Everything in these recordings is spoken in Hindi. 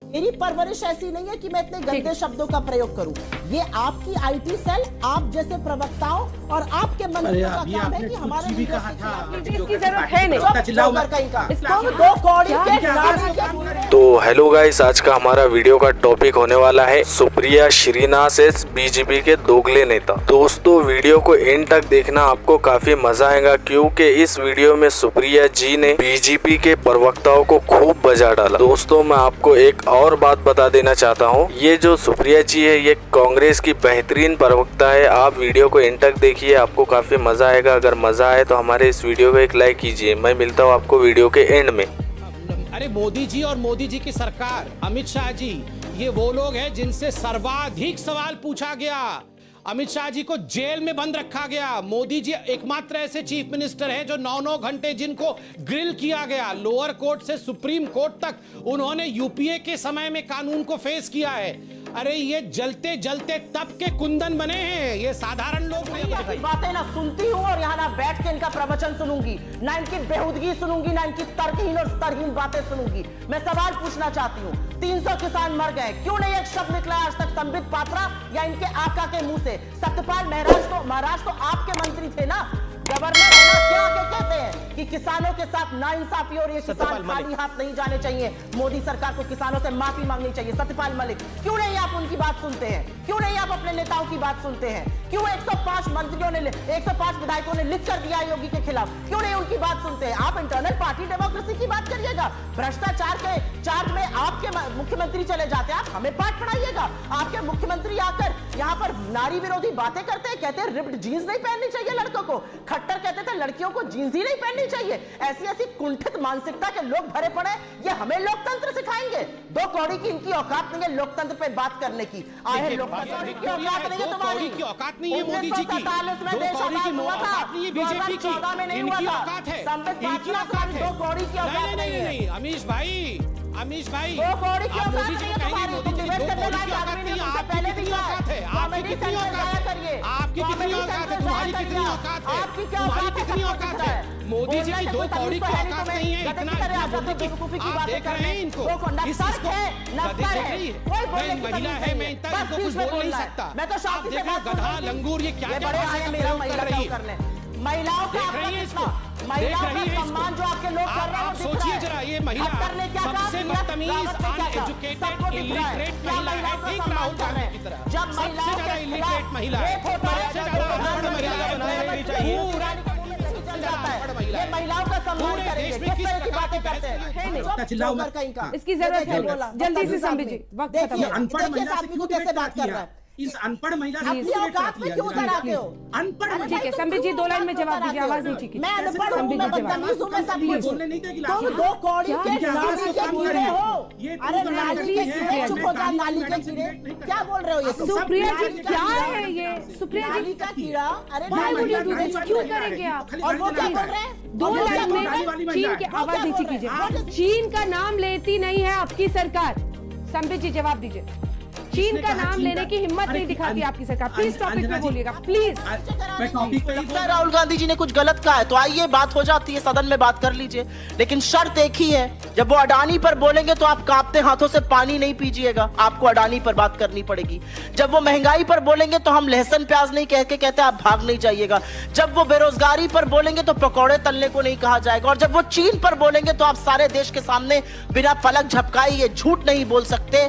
मेरी परवरिश ऐसी नहीं है कि मैं इतने गंदे शब्दों का प्रयोग करूं। ये आपकी आईटी सेल, आप जैसे प्रवक्ताओं और आपके मंत्रियों का काम है कि हमारे भी कहा था इसकी जरूरत है नहीं। इसको दो कौड़ी के। तो हेलो गाइस, आज का हमारा वीडियो का टॉपिक होने वाला है सुप्रिया श्रीनाथ बीजेपी के दोगले नेता। दोस्तों वीडियो को एंड तक देखना, आपको काफी मजा आएगा क्योंकि इस वीडियो में सुप्रिया जी ने बीजेपी के प्रवक्ताओं को खूब बजा डाला। दोस्तों मैं आपको एक और बात बता देना चाहता हूँ, ये जो सुप्रिया जी है ये कांग्रेस की बेहतरीन प्रवक्ता है। आप वीडियो को एंड तक देखिए, आपको काफी मजा आएगा। अगर मजा आए तो हमारे इस वीडियो को एक लाइक कीजिए। मैं मिलता हूँ आपको वीडियो के एंड में। अरे मोदी जी और मोदी जी की सरकार, अमित शाह जी, ये वो लोग हैं जिनसे सर्वाधिक सवाल पूछा गया। अमित शाह जी को जेल में बंद रखा गया। मोदी जी एकमात्र ऐसे चीफ मिनिस्टर हैं जो 9-9 घंटे जिनको ग्रिल किया गया। लोअर कोर्ट से सुप्रीम कोर्ट तक उन्होंने यूपीए के समय में कानून को फेस किया है। अरे ये जलते जलते तप के कुंदन बने हैं, ये साधारण लोग नहीं है। बातें ना सुनती हूँ और यहाँ ना बैठ के इनका प्रवचन सुनूंगी, ना इनकी बेहुदगी सुनूंगी, ना इनकी तर्कहीन और स्तरहीन बातें सुनूंगी। मैं सवाल पूछना चाहती हूँ, 300 किसान मर गए, क्यों नहीं एक शब्द निकला आज तक संबित पात्रा या इनके आका के मुंह से? सत्यपाल महाराज तो आपके मंत्री थे ना, गवर्नर है ना, क्या आके कहते हैं कि किसानों के साथ नाइंसाफी और ये किसान खाली हाथ नहीं जाने चाहिए। मोदी सरकार को किसानों से माफी मांगनी चाहिए। सत्यपाल मलिक, क्यों नहीं आप उनकी बात सुनते हैं? क्यों नहीं आप अपने नेताओं की बात सुनते हैं? क्यों 105 मंत्रियों ने 105 विधायकों ने लिख कर दिया योगी के खिलाफ? क्यों नहीं उनकी बात सुनते हैं? आप इंटरनल पार्टी डेमोक्रेसी की बात करिएगा। भ्रष्टाचार के चार्ज में आपके मुख्यमंत्री चले जाते हैं, आप हमें पाठ पढ़ाइएगा। आपके मुख्यमंत्री आकर यहाँ पर नारी विरोधी बातें करते हैं, कहते हैं रिप्ड जीन्स नहीं पहननी चाहिए लड़कों को। खट्टर कहते थे लड़कियों को जीन्स ही नहीं पहननी चाहिए। ऐसी ऐसी कुंठित मानसिकता के लोग भरे पड़े, ये हमें लोकतंत्र सिखाएंगे? दो कौड़ी की इनकी औकात नहीं है लोकतंत्र पे बात करने की। आए लोकतंत्र की औकात नहीं है तुम्हारी, की औकात नहीं है मोदी जी की। 1947 में देश आजाद हुआ था, बीजेपी की 2014 में नहीं हुआ था। संबित पात्रा की दो कौड़ी की औकात नहीं है। अमीश भाई, अमीश भाई, दो कौड़ी की औकात नहीं है तुम्हारी। मोदी जी की दो कौड़ी की औकात नहीं है। आपकी कितनी औकात है? आपकी कितनी औकात है? आपकी कितनी औकात है? तुम्हारी कितनी औकात है? तुम्हारी कितनी औकात है? मोदी जी की दो कौड़ी की औकात नहीं है। इतना आप देख रहे हैं इनको, इस इसको गधे देख रही है। मैं महिला है, मैं इतना इनको कुछ बोल नहीं सकता। मैं तो आप देख रहे हो गधा लंगूर ये क्या क्या कर रही है। महिलाओं का महिलाओं का सम्मान जो आपके लोग कर रहे हैं, आप सोचिए जरा, ये महिला सबसे बदतमीज अनएजुकेटेड इलिटरेट महिला है, ठीक राहुल गांधी की तरह। जब सबसे ज्यादा इलिटरेट महिला है, महिलाओं का सम्मान करेंगे, किस तरह की बातें करते हैं? इसकी जरूरत है, जल्दी से संबित जी, वक्त खत्म है। अनपढ़ महिला आदमी को कैसे बात कर रहा है? इस अनपढ़ महिला अपनी औकात में क्यों उतर आते हो? अनपढ़ ठीक है संबित जी, 2 लाइन में जवाब दीजिए, आवाज नहीं ठीक है। मैं अनपढ़ हूं, मैं बदतमीज हूं, मैं सब कुछ बोलने नहीं देगी। तुम दो कौड़ी के नाली के कीड़े हो। अरे नाली के कीड़े, चुप हो जा, नाली के कीड़े क्या बोल रहे हो? ये सुप्रिया जी क्या है ये? सुप्रिया जी का कीड़ा, अरे क्यों करेंगे आप? और वो क्या बोल रहे हैं? 2 लाइन में चीन की आवाज नीचे कीजिए। चीन का नाम लेती नहीं है आपकी सरकार। संबित जी जवाब दीजिए। चीन का नाम लेने की हिम्मत नहीं दिखाती आपकी सरकार। प्लीज टॉपिक पे बोलिएगा प्लीज। राहुल गांधी जी ने कुछ गलत कहा है तो आइए बात हो जाती है, सदन में बात कर लीजिए, लेकिन शर्त एक ही है, जब वो अडानी पर बोलेंगे तो आप कांपते हाथों से पानी नहीं पीजिएगा, आपको अडानी पर बात करनी पड़ेगी। जब वो महंगाई पर बोलेंगे तो हम लहसुन प्याज नहीं कह के कहते आप भाग नहीं जाइएगा। जब वो बेरोजगारी पर बोलेंगे तो पकौड़े तलने को नहीं कहा जाएगा। और जब वो चीन पर बोलेंगे तो आप सारे देश के सामने बिना पलक झपकाए ये झूठ नहीं बोल सकते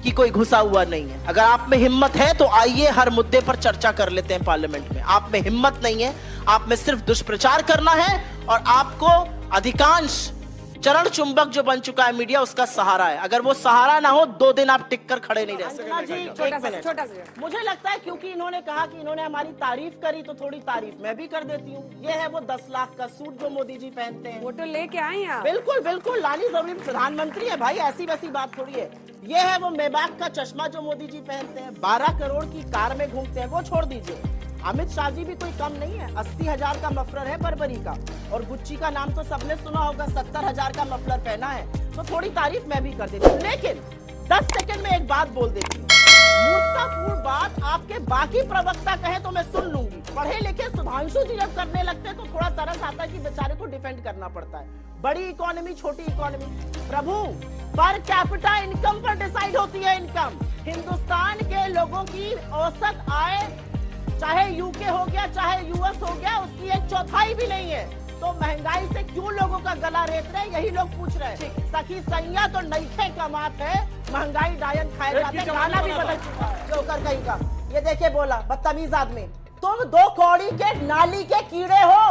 कि कोई घुसा हुआ नहीं है। अगर आप में हिम्मत है तो आइए हर मुद्दे पर चर्चा कर लेते हैं पार्लियामेंट में। आप में हिम्मत नहीं है, आप में सिर्फ दुष्प्रचार करना है और आपको अधिकांश चरण चुंबक जो बन चुका है मीडिया उसका सहारा है। अगर वो सहारा ना हो 2 दिन आप टिक कर खड़े नहीं रह सकते। छोटा सा मुझे लगता है क्योंकि इन्होंने कहा कि इन्होंने हमारी तारीफ करी तो थोड़ी तारीफ मैं भी कर देती हूँ। ये है वो 10 लाख का सूट जो मोदी जी पहनते हैं। वो तो लेके आए हैं। बिल्कुल बिल्कुल लानी जरूरी, प्रधानमंत्री है भाई, ऐसी वैसी बात थोड़ी है। ये है वो मेबाक का चश्मा जो मोदी जी पहनते हैं। 12 करोड़ की कार में घूमते हैं, वो छोड़ दीजिए। अमित शाह जी भी कोई कम नहीं है, 80,000 का मफलर है बर्बरी का, और गुच्ची का नाम तो सबने सुना होगा, 70,000 का मफलर पहना है, तो थोड़ी तारीफ मैं भी कर देती हूँ। लेकिन 10 सेकंड में एक बात बोल देती हूँ, मूर्खतापूर्ण बात आपके बाकी प्रवक्ता कहे तो मैं सुन लूंगी, पढ़े लिखे सुधांशु जी जब करने लगते तो थोड़ा तरस आता है कि बेचारे को डिफेंड करना पड़ता है। बड़ी इकोनॉमी छोटी इकोनॉमी, प्रभु पर कैपिटा इनकम पर डिसाइड होती है इनकम। हिंदुस्तान के लोगों की औसत आय चाहे यूके हो गया चाहे यूएस हो गया उसकी एक चौथाई भी नहीं है, तो महंगाई से क्यों लोगों का गला रेत रहे, यही लोग पूछ रहे हैं। सखी सैया तो नईखे कमात है, महंगाई डायन खाए जाते हैं, गाना भी बदल चुका है जोकर कहीं का। ये देखे बोला बदतमीज आदमी, तुम 2 कौड़ी के नाली के कीड़े हो।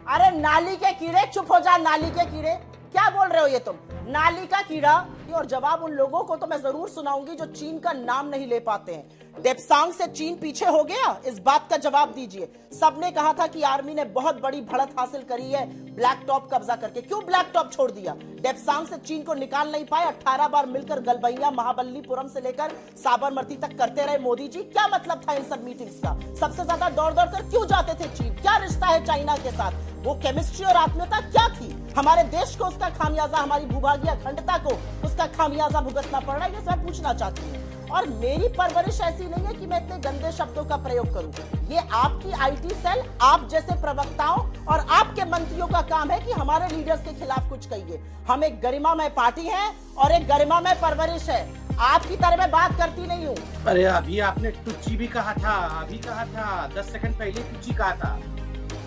अरे नाली के कीड़े, चुप हो जा नाली के कीड़े, क्या बोल रहे हो ये तुम, नाली का कीड़ा। और जवाब उन लोगों को तो मैं जरूर सुनाऊंगी जो चीन का नाम नहीं ले पाते हैं। डेप्सांग से चीन पीछे हो गया, इस बात का जवाब दीजिए। सबने कहा था कि आर्मी ने बहुत बड़ी बढ़त हासिल करी है ब्लैक टॉप कब्जा करके, क्यों ब्लैक टॉप छोड़ दिया? डेप्सांग से चीन को निकाल नहीं पाए, 18 बार मिलकर गलबैया महाबलीपुरम से लेकर साबरमती तक करते रहे मोदी जी। क्या मतलब था इन सब मीटिंग्स का? सबसे ज्यादा दौड़ दौड़ कर क्यों जाते थे चीन? क्या रिश्ता है चाइना के साथ? वो केमिस्ट्री और आत्मीयता क्या थी? हमारे देश को उसका खामियाजा, हमारी भूभागीय अखंडता को उसका खामियाजा भुगतना पड़ रहा है, ये मैं पूछना चाहती हूँ। और मेरी परवरिश ऐसी नहीं है कि मैं इतने गंदे शब्दों का प्रयोग करूं। ये आपकी आईटी सेल, आप जैसे प्रवक्ताओं और आपके मंत्रियों का काम है कि हमारे लीडर्स के खिलाफ कुछ कहिए। हम एक गरिमामय पार्टी है और एक गरिमामय परवरिश है, आपकी तरह मैं बात करती नहीं हूँ। अरे अभी आपने टुच्ची भी कहा था, अभी कहा था, 10 सेकंड पहले टुच्ची कहा था।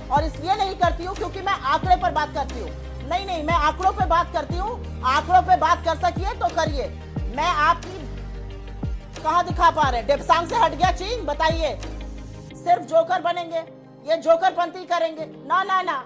और इसलिए नहीं करती हूँ क्योंकि मैं आंकड़े पर बात करती हूँ। नहीं, मैं आंकड़ों पे बात करती हूँ। आंकड़ों पे बात कर सकिए तो करिए। मैं आपकी कहाँ दिखा पा रहे हैं? डेप्सांग से हट गया चीन, बताइए। सिर्फ जोकर बनेंगे, ये जोकरपंती करेंगे? ना ना ना।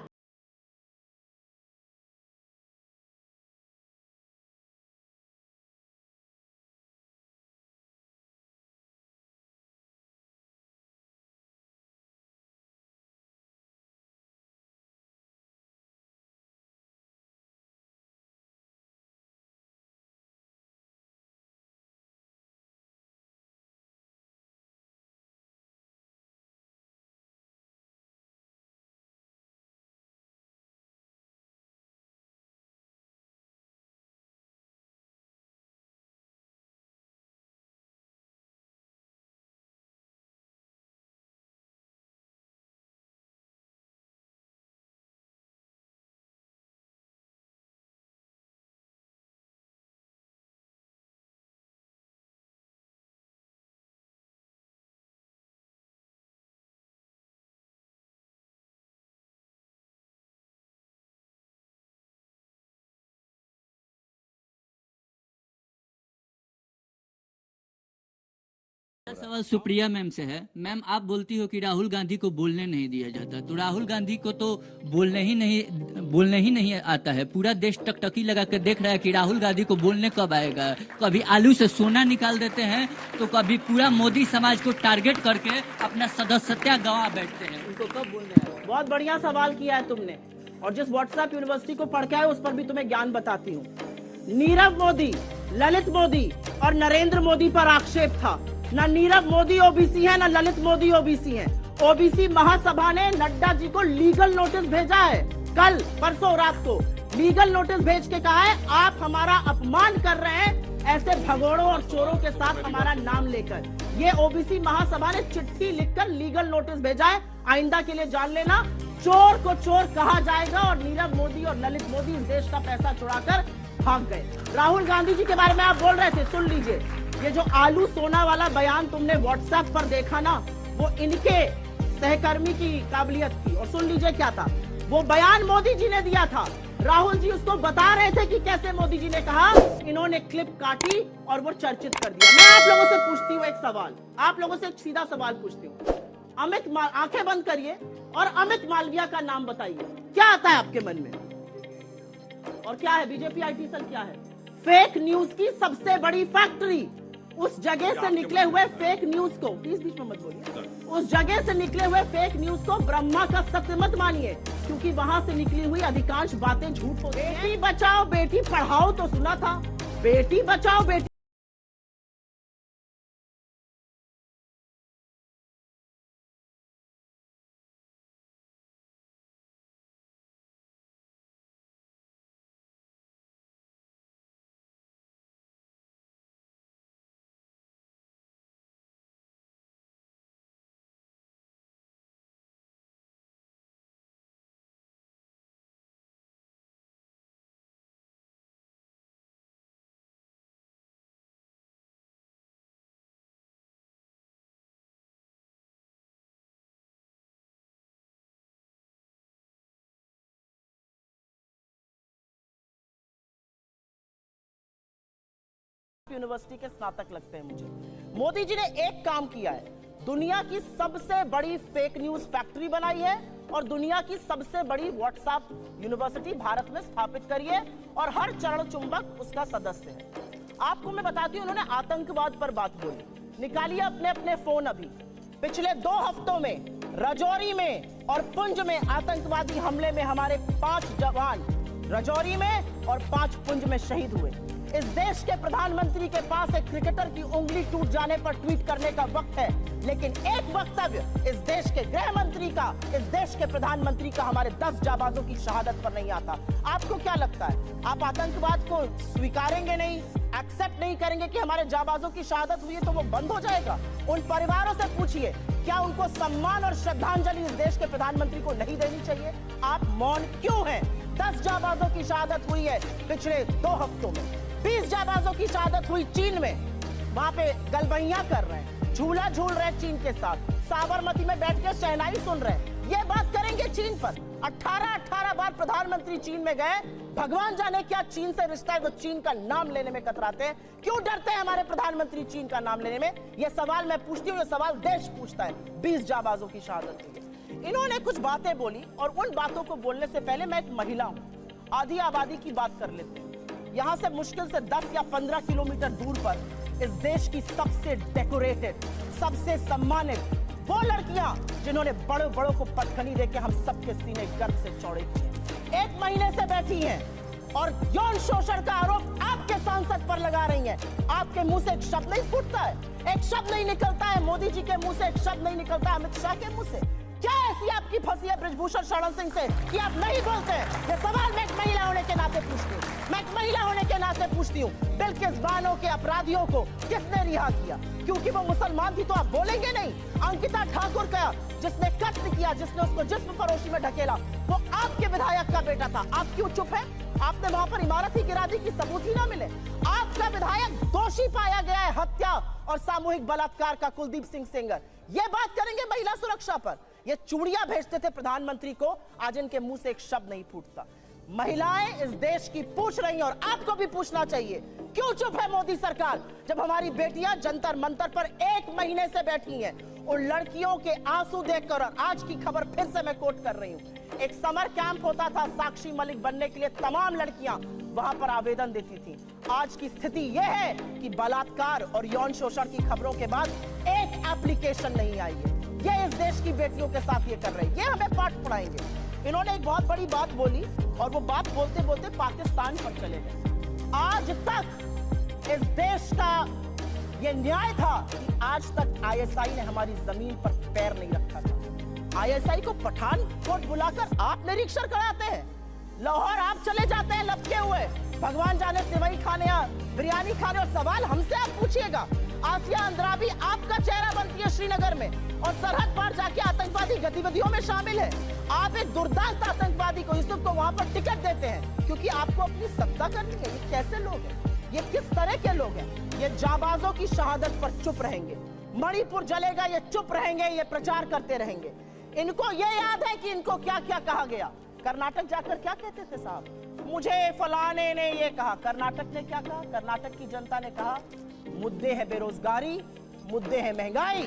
सवाल सुप्रिया मैम से है। मैम, आप बोलती हो कि राहुल गांधी को बोलने नहीं दिया जाता, तो राहुल गांधी को तो बोलने ही नहीं आता है। पूरा देश टकटकी लगा कर देख रहा है कि राहुल गांधी को बोलने कब आएगा। कभी आलू से सोना निकाल देते हैं तो कभी पूरा मोदी समाज को टारगेट करके अपना सदस्यता गंवा बैठते हैं। उनको कब बोलने आएगा? बहुत बढ़िया सवाल किया है तुमने, और जिस व्हाट्सएप यूनिवर्सिटी को पढ़ के आए उस पर भी तुम्हें ज्ञान बताती हूँ। नीरव मोदी, ललित मोदी और नरेंद्र मोदी पर आक्षेप था। ना नीरव मोदी ओबीसी है, ना ललित मोदी ओबीसी है। ओबीसी महासभा ने नड्डा जी को लीगल नोटिस भेजा है, कल परसों रात को लीगल नोटिस भेज के कहा है आप हमारा अपमान कर रहे हैं ऐसे भगोड़ों और चोरों के साथ हमारा नाम लेकर। ये ओबीसी महासभा ने चिट्ठी लिखकर लीगल नोटिस भेजा है। आइंदा के लिए जान लेना, चोर को चोर कहा जाएगा। और नीरव मोदी और ललित मोदी इस देश का पैसा चुराकर भाग गए। राहुल गांधी जी के बारे में आप बोल रहे थे, सुन लीजिए। ये जो आलू सोना वाला बयान तुमने व्हाट्सएप पर देखा ना, वो इनके सहकर्मी की काबिलियत थी। और सुन लीजिए क्या था वो बयान, मोदी जी ने दिया था। राहुल जी उसको बता रहे थे कि कैसे मोदी जी ने कहा, इन्होंने क्लिप काटी और वो चर्चित कर दिया। मैं आप लोगों से पूछती हूँ एक सवाल, आप लोगों से एक सीधा सवाल पूछती हूँ। आंखें बंद करिए और अमित मालविया का नाम बताइए, क्या आता है आपके मन में? और क्या है बीजेपी आईटी सेल? क्या है? फेक न्यूज की सबसे बड़ी फैक्ट्री। उस जगह से निकले हुए फेक न्यूज को, प्लीज बीच में मत बोलिए, उस जगह से निकले हुए फेक न्यूज को ब्रह्मा का सत्य मत मानिए, क्योंकि वहां से निकली हुई अधिकांश बातें झूठ होती हैं। बेटी बचाओ बेटी पढ़ाओ तो सुना था, बेटी बचाओ बेटी यूनिवर्सिटी के स्नातक लगते हैं मुझे। मोदी जी ने एक काम किया है, दुनिया की सबसे बड़ी फेक न्यूज फैक्ट्री बनाई है और दुनिया की सबसे बड़ी व्हाट्सएप यूनिवर्सिटी भारत में स्थापित करी है और हर चरण चुंबक उसका सदस्य है। आपको मैं बताती हूँ, उन्होंने आतंकवाद पर बात बोली। निकालिए अपने अपने फोन अभी। पिछले 2 हफ्तों में राजौरी में और पुंछ में आतंकवादी हमले में हमारे 5 जवान राजौरी में और 5 पुंछ में शहीद हुए। इस देश के प्रधानमंत्री के पास एक क्रिकेटर की उंगली टूट जाने पर ट्वीट करने का वक्त है, लेकिन एक वक्तव्य इस देश के गृह मंत्री का, इस देश के प्रधानमंत्री का हमारे 10 जाबाजों की शहादत पर नहीं आता। आपको क्या लगता है, आप आतंकवाद को स्वीकारेंगे नहीं, एक्सेप्ट नहीं करेंगे कि हमारे जाबाजों की शहादत हुई है तो वो बंद हो जाएगा? उन परिवारों से पूछिए, क्या उनको सम्मान और श्रद्धांजलि इस देश के प्रधानमंत्री को नहीं देनी चाहिए? आप मौन क्यों हैं? 10 जाबाजों की शहादत हुई है पिछले 2 हफ्तों में। 20 जाबाजों की शहादत हुई चीन में, वहां पे गलबैया कर रहे हैं, झूला झूल रहे हैं चीन के साथ, साबरमती में बैठ के शहनाई सुन रहे हैं। ये बात करेंगे चीन पर? 18 बार प्रधानमंत्री चीन में गए, भगवान जाने क्या चीन से रिश्ता है, वो चीन का नाम लेने में कतराते हैं। क्यों डरते हैं हमारे प्रधानमंत्री चीन का नाम लेने में? ये सवाल मैं पूछती हूँ, ये सवाल देश पूछता है। 20 जाबाजों की शहादत हुई है। इन्होंने कुछ बातें बोली और उन बातों को बोलने से पहले मैं एक महिला हूं, आधी आबादी की बात कर लेते हैं। यहां से मुश्किल से 10 या 15 किलोमीटर दूर पर इस देश की सबसे डेकोरेटेड, सबसे सम्मानित वो लड़कियां जिन्होंने बड़ों बड़ों को पटखनी देके हम सबके सीने गर्व से चौड़े किए, 1 महीने से बैठी हैं और यौन शोषण का आरोप आपके सांसद पर लगा रही हैं। आपके मुंह से एक शब्द नहीं फूटता है, एक शब्द नहीं निकलता है मोदी जी के मुंह से, एक शब्द नहीं निकलता अमित शाह के मुंह से। क्या ऐसी आपकी फंसी है बृजभूषण शरण सिंह से कि आप नहीं बोलते हैं? ये सवाल मैं एक महिला होने के नाते पूछती हूँ, मैं एक महिला होने के नाते पूछती हूँ। बिल्किस बानो के अपराधियों को किसने रिहा किया? क्योंकि वो मुसलमान थी तो आप बोलेंगे नहीं? अंकिता ठाकुर का जिसने कत्ल किया, जिसने उसको जिस्म फरोशी में ढकेला, वो आपके विधायक का बेटा था। आप क्यों चुप है? आपने वहां पर इमारत ही गिरा दी कि सबूत ही ना मिले। आपका विधायक दोषी पाया गया है हत्या और सामूहिक बलात्कार का, कुलदीप सिंह सेंगर। ये बात करेंगे महिला सुरक्षा पर? ये चूड़ियां भेजते थे प्रधानमंत्री को, आज इनके मुंह से एक शब्द नहीं फूटता। महिलाएं इस देश की पूछ रही हैं और आपको भी पूछना चाहिए, क्यों चुप है मोदी सरकार जब हमारी बेटियां जंतर मंतर पर 1 महीने से बैठी हैं? उन लड़कियों के आंसू देखकर, और आज की खबर फिर से मैं कोट कर रही हूं, एक समर कैंप होता था साक्षी मलिक बनने के लिए, तमाम लड़कियां वहां पर आवेदन देती थी। आज की स्थिति यह है कि बलात्कार और यौन शोषण की खबरों के बाद एक एप्लीकेशन नहीं आई है। ये इस देश की बेटियों के साथ ये कर रहे हैं, ये हमें पाठ पढ़ाएंगे। इन्होंने एक बहुत बड़ी बात बोली और वो बात बोलते बोलते पाकिस्तान पर चले गए। आज तक इस देश का ये न्याय था कि आज तक आईएसआई ने हमारी जमीन पर पैर नहीं रखा था। आईएसआई को पठानकोट बुलाकर आप निरीक्षण कराते हैं, लाहौर आप चले जाते हैं लपके हुए, भगवान जाने सेवई खाने या बिरयानी खाने, और सवाल हमसे आप पूछिएगा। आसिया अंद्राबी आपका चेहरा बनती है श्रीनगर में और सरहद पार जाके आतंकवादी गतिविधियों में शामिल है। आप एक दुर्दांत आतंकवादी को, यूसुफ को वहां पर टिकट देते हैं क्योंकि आपको अपनी सत्ता करनी है। ये कैसे लोग हैं? ये किस तरह के लोग हैं? ये जाबाजों की शहादत पर चुप रहेंगे, मणिपुर जलेगा ये चुप रहेंगे, ये प्रचार करते रहेंगे। इनको ये याद है कि इनको क्या क्या कहा गया। कर्नाटक जाकर क्या कहते थे साहब? मुझे फलाने ने ये कहा। कर्नाटक ने क्या कहा? कर्नाटक की जनता ने कहा मुद्दे है बेरोजगारी, मुद्दे है महंगाई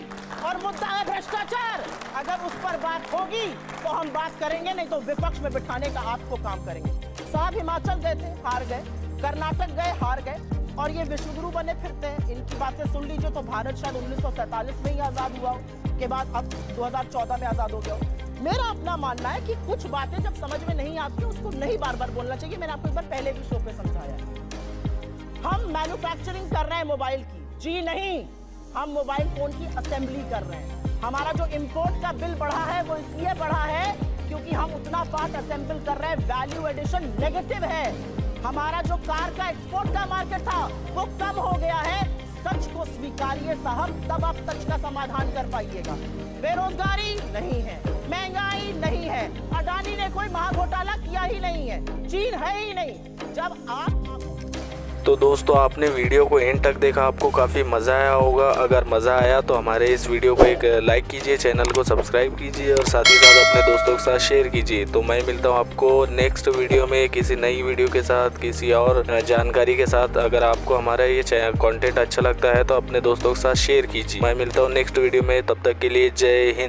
और मुद्दा है भ्रष्टाचार। अगर उस पर बात होगी तो हम बात करेंगे, नहीं तो विपक्ष में बिठाने का आपको काम करेंगे। साहब हिमाचल गए थे, हार गए, कर्नाटक गए, हार गए, और ये विश्वगुरु बने फिरते हैं। इनकी बातें सुन लीजिए तो भारत शायद 1947 में ही आजाद हुआ के बाद अब 2014 में आजाद हो गया। मेरा अपना मानना है कि कुछ बातें जब समझ में नहीं आती उसको नहीं बार बार बोलना चाहिए। मैंने आपको एक बार पहले भी शो पे समझाया है। हम मैन्युफैक्चरिंग कर रहे हैं मोबाइल की, जी नहीं, हम मोबाइल फोन की असेंबली कर रहे हैं। हमारा जो इंपोर्ट का बिल बढ़ा है वो इसलिए बढ़ा है क्योंकि हम उतना पार्ट असेंबल कर रहे हैं, वैल्यू एडिशन नेगेटिव है। हमारा जो कार का एक्सपोर्ट का मार्केट था वो कम हो गया है। सच को स्वीकारिए साहब, तब आप सच का समाधान कर पाइएगा। बेरोजगारी नहीं है, महंगाई नहीं है, अडानी ने कोई महाघोटाला किया ही नहीं है, चीन है ही नहीं। जब आप तो दोस्तों आपने वीडियो को एंड तक देखा, आपको काफ़ी मज़ा आया होगा। अगर मज़ा आया तो हमारे इस वीडियो को एक लाइक कीजिए, चैनल को सब्सक्राइब कीजिए और साथ ही साथ अपने दोस्तों के साथ शेयर कीजिए। तो मैं मिलता हूँ आपको नेक्स्ट वीडियो में किसी नई वीडियो के साथ, किसी और जानकारी के साथ। अगर आपको हमारा ये कंटेंट अच्छा लगता है तो अपने दोस्तों के साथ शेयर कीजिए। मैं मिलता हूँ नेक्स्ट वीडियो में, तब तक के लिए जय हिंद।